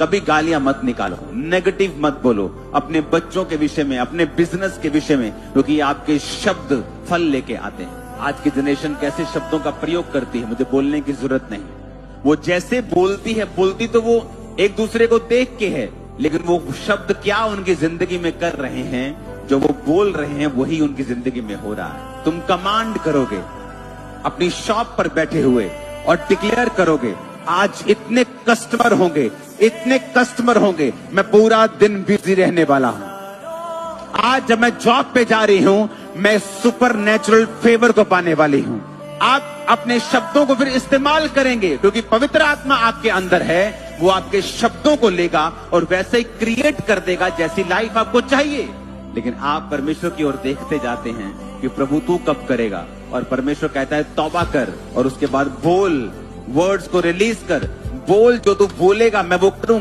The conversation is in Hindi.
कभी गालियां मत निकालो, नेगेटिव मत बोलो अपने बच्चों के विषय में, अपने बिजनेस के विषय में, क्योंकि आपके शब्द फल लेके आते हैं। आज की जनरेशन कैसे शब्दों का प्रयोग करती है, मुझे बोलने की जरूरत नहीं। वो जैसे बोलती है, बोलती तो वो एक दूसरे को देख के है, लेकिन वो शब्द क्या उनकी जिंदगी में कर रहे हैं, जो वो बोल रहे हैं वही उनकी जिंदगी में हो रहा है। तुम कमांड करोगे अपनी शॉप पर बैठे हुए और डिक्लेयर करोगे, आज इतने कस्टमर होंगे, इतने कस्टमर होंगे, मैं पूरा दिन बिजी रहने वाला हूं। आज जब मैं जॉब पे जा रही हूं, मैं सुपर नेचुरल फेवर को पाने वाली हूं। आप अपने शब्दों को फिर इस्तेमाल करेंगे, क्योंकि पवित्र आत्मा आपके अंदर है, वो आपके शब्दों को लेगा और वैसे ही क्रिएट कर देगा जैसी लाइफ आपको चाहिए। लेकिन आप परमेश्वर की ओर देखते जाते हैं कि प्रभु तू कब करेगा, और परमेश्वर कहता है तौबा कर और उसके बाद बोल, वर्ड्स को रिलीज कर, बोल, जो तू बोलेगा मैं वो करूंगा।